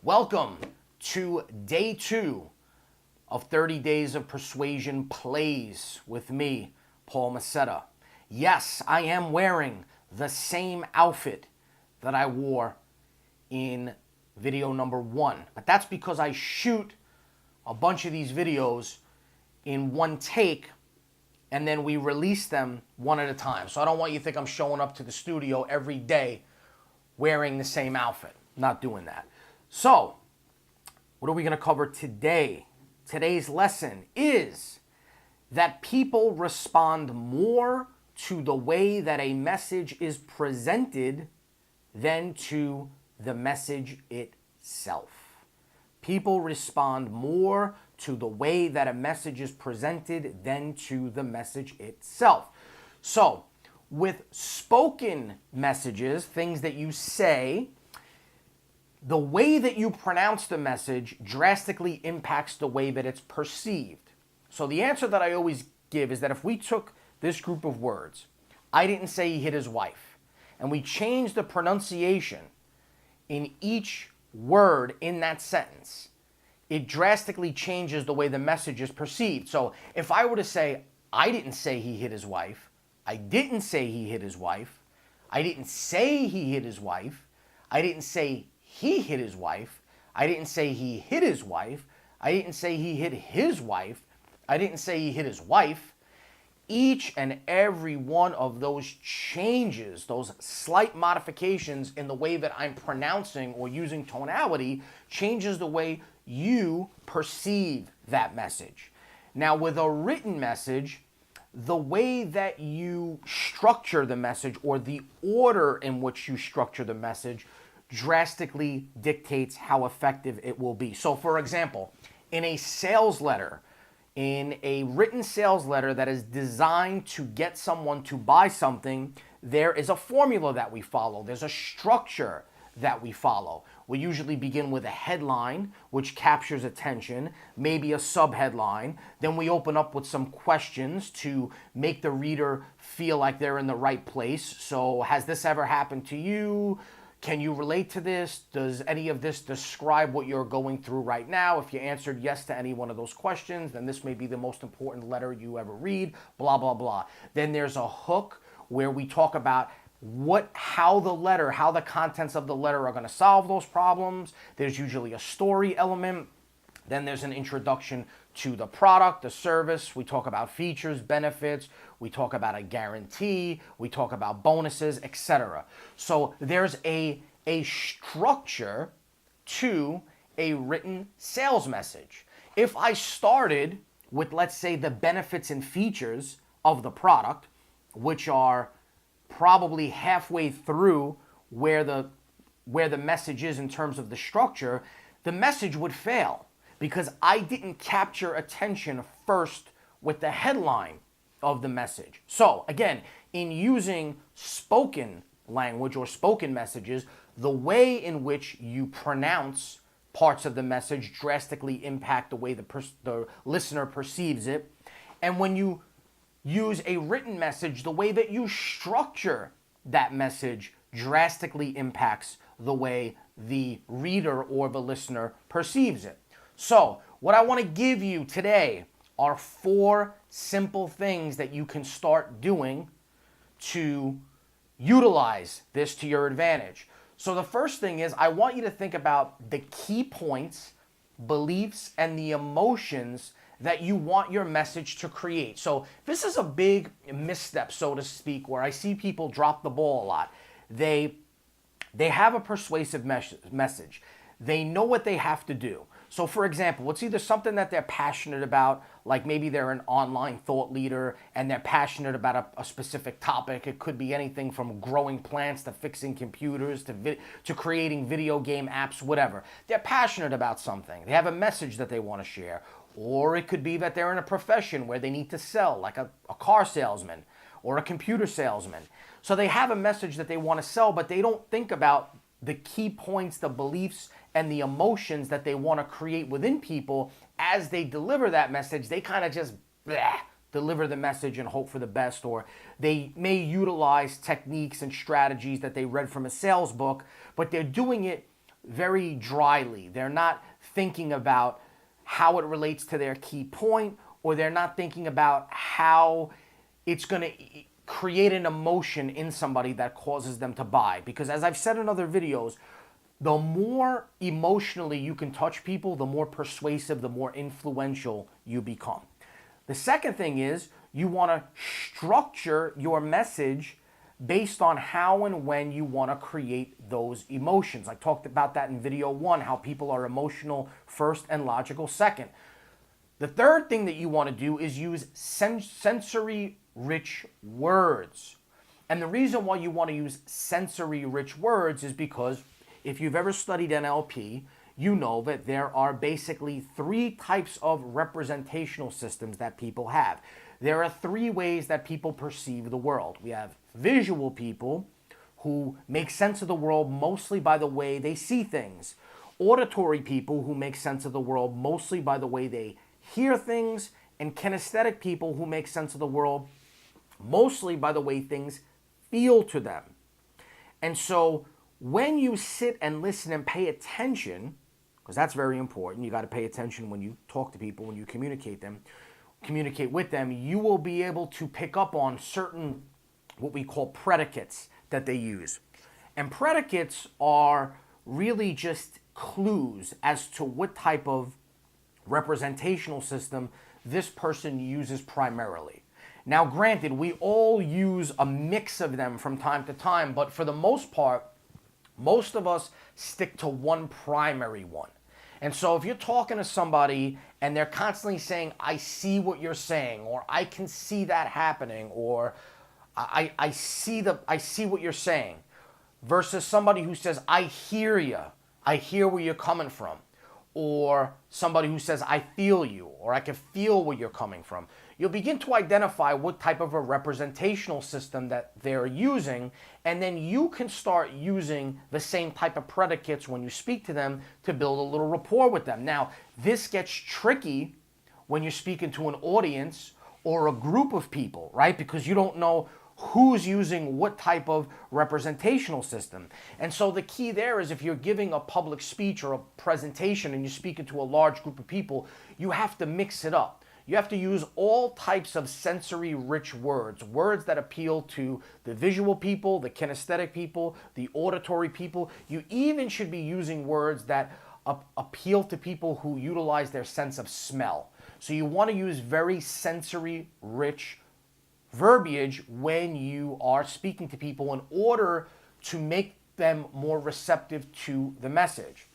Welcome to day 2 of 30 Days of Persuasion Plays with me, Paul Macetta. Yes, I am wearing the same outfit that I wore in video number 1, but that's because I shoot a bunch of these videos in one take and then we release them one at a time. So I don't want you to think I'm showing up to the studio every day wearing the same outfit. Not doing that. So, what are we going to cover today? Today's lesson is that people respond more to the way that a message is presented than to the message itself. People respond more to the way that a message is presented than to the message itself. So, with spoken messages, things that you say, the way that you pronounce the message drastically impacts the way that it's perceived. So the answer that I always give is that if we took this group of words, I didn't say he hit his wife, and we changed the pronunciation in each word in that sentence, it drastically changes the way the message is perceived. So if I were to say, I didn't say he hit his wife, I didn't say he hit his wife, I didn't say he hit his wife, I didn't say he hit his wife, I didn't say he hit his wife, I didn't say he hit his wife, I didn't say he hit his wife. Each and every one of those changes, those slight modifications in the way that I'm pronouncing or using tonality, changes the way you perceive that message. Now, with a written message, the way that you structure the message or the order in which you structure the message drastically dictates how effective it will be. So, for example, in a sales letter, in a written sales letter that is designed to get someone to buy something, there is a formula that we follow. There's a structure that we follow. We usually begin with a headline, which captures attention, maybe a subheadline. Then we open up with some questions to make the reader feel like they're in the right place. So, has this ever happened to you? Can you relate to this? Does any of this describe what you're going through right now? If you answered yes to any one of those questions, then this may be the most important letter you ever read, blah, blah, blah. Then there's a hook where we talk about how the contents of the letter are going to solve those problems. There's usually a story element. Then there's an introduction to the product, the service. We talk about features, benefits. We talk about a guarantee. We talk about bonuses, etc. So there's a structure to a written sales message. If I started with, let's say, the benefits and features of the product, which are probably halfway through where the message is in terms of the structure, the message would fail because I didn't capture attention first with the headline of the message. So again, in using spoken language or spoken messages, the way in which you pronounce parts of the message drastically impact the way the listener perceives it. And when you use a written message, the way that you structure that message drastically impacts the way the reader or the listener perceives it. So, what I want to give you today are 4 simple things that you can start doing to utilize this to your advantage. So the first thing is I want you to think about the key points, beliefs, and the emotions that you want your message to create. So this is a big misstep, so to speak, where I see people drop the ball a lot. They have a persuasive message. They know what they have to do. So for example, it's either something that they're passionate about, like maybe they're an online thought leader and they're passionate about a specific topic. It could be anything from growing plants to fixing computers to creating video game apps, whatever. They're passionate about something. They have a message that they want to share. Or it could be that they're in a profession where they need to sell, like a car salesman or a computer salesman. So they have a message that they want to sell, but they don't think about the key points, the beliefs, and the emotions that they want to create within people as they deliver that message. They kind of just deliver the message and hope for the best, or they may utilize techniques and strategies that they read from a sales book, but they're doing it very dryly. They're not thinking about how it relates to their key point, or they're not thinking about how it's going to create an emotion in somebody that causes them to buy. Because as I've said in other videos, the more emotionally you can touch people, the more persuasive, the more influential you become. The second thing is you want to structure your message based on how and when you want to create those emotions. I talked about that in video 1, how people are emotional first and logical second. The third thing that you want to do is use sensory-rich words. And the reason why you want to use sensory-rich words is because if you've ever studied NLP, you know that there are basically 3 types of representational systems that people have. There are 3 ways that people perceive the world. We have visual people who make sense of the world mostly by the way they see things. Auditory people who make sense of the world mostly by the way they hear things, and kinesthetic people who make sense of the world mostly by the way things feel to them. And so when you sit and listen and pay attention, because that's very important, you got to pay attention when you talk to people, when you communicate with them, you will be able to pick up on certain what we call predicates that they use. And predicates are really just clues as to what type of representational system this person uses primarily. Now, granted, we all use a mix of them from time to time, but for the most part, most of us stick to one primary one. And so if you're talking to somebody and they're constantly saying, I see what you're saying, or I can see that happening, or I see what you're saying, versus somebody who says, I hear you, I hear where you're coming from, or somebody who says, I feel you, or I can feel where you're coming from, you'll begin to identify what type of a representational system that they're using, and then you can start using the same type of predicates when you speak to them to build a little rapport with them. Now, this gets tricky when you're speaking to an audience or a group of people, right? Because you don't know who's using what type of representational system. And so the key there is if you're giving a public speech or a presentation and you're speaking to a large group of people, you have to mix it up. You have to use all types of sensory-rich words, words that appeal to the visual people, the kinesthetic people, the auditory people. You even should be using words that appeal to people who utilize their sense of smell. So you want to use very sensory-rich verbiage when you are speaking to people in order to make them more receptive to the message.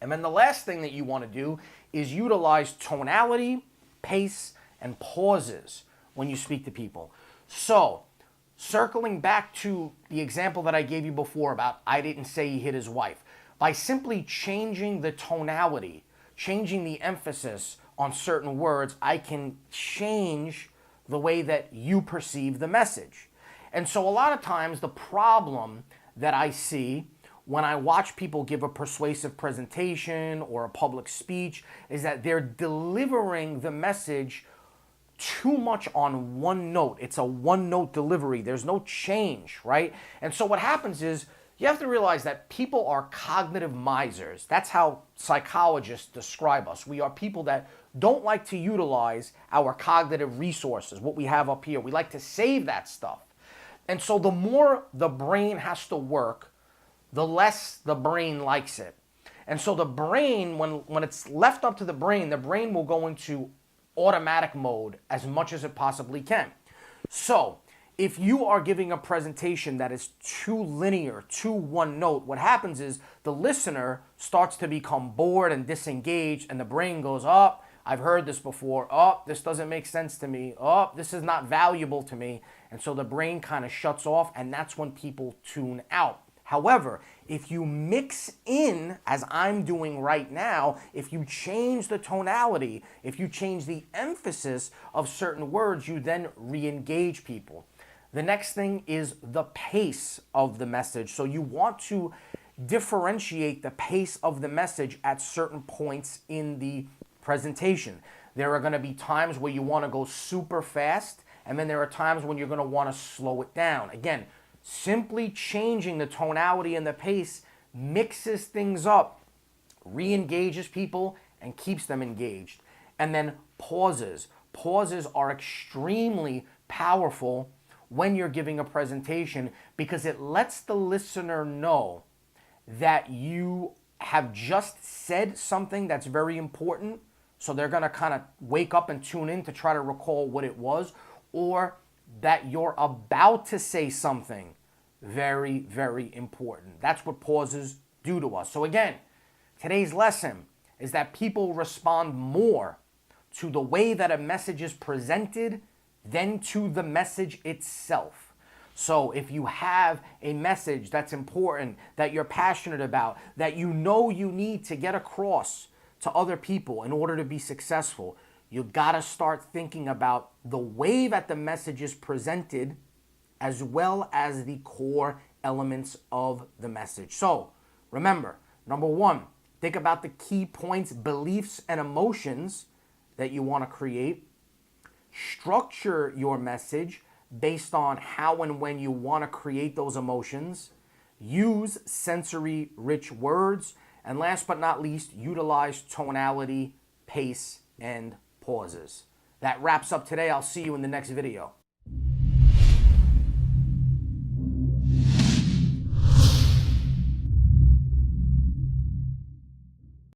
And then the last thing that you want to do is utilize tonality, pace, and pauses when you speak to people. So, circling back to the example that I gave you before about I didn't say he hit his wife, by simply changing the tonality, changing the emphasis on certain words, I can change the way that you perceive the message. And so a lot of times the problem that I see when I watch people give a persuasive presentation or a public speech is that they're delivering the message too much on one note. It's a one-note delivery. There's no change, right? And so what happens is you have to realize that people are cognitive misers. That's how psychologists describe us. We are people that don't like to utilize our cognitive resources, what we have up here. We like to save that stuff. And so the more the brain has to work, the less the brain likes it. And so the brain, when it's left up to the brain will go into automatic mode as much as it possibly can. So if you are giving a presentation that is too linear, too one note, what happens is the listener starts to become bored and disengaged, and the brain goes, oh, I've heard this before. Oh, this doesn't make sense to me. Oh, this is not valuable to me. And so the brain kind of shuts off, and that's when people tune out. However, if you mix in, as I'm doing right now, if you change the tonality, if you change the emphasis of certain words, you then re-engage people. The next thing is the pace of the message. So you want to differentiate the pace of the message at certain points in the presentation. There are going to be times where you want to go super fast, and then there are times when you're going to want to slow it down. Again, simply changing the tonality and the pace mixes things up, re-engages people, and keeps them engaged. And then pauses. Pauses are extremely powerful when you're giving a presentation because it lets the listener know that you have just said something that's very important. So they're going to kind of wake up and tune in to try to recall what it was, or that you're about to say something very, very important. That's what pauses do to us. So again, today's lesson is that people respond more to the way that a message is presented than to the message itself. So if you have a message that's important, that you're passionate about, that you know you need to get across to other people in order to be successful, you gotta start thinking about the way that the message is presented as well as the core elements of the message. So remember, number one, think about the key points, beliefs, and emotions that you want to create. Structure your message based on how and when you want to create those emotions. Use sensory-rich words. And last but not least, utilize tonality, pace, and pauses. That wraps up today. I'll see you in the next video.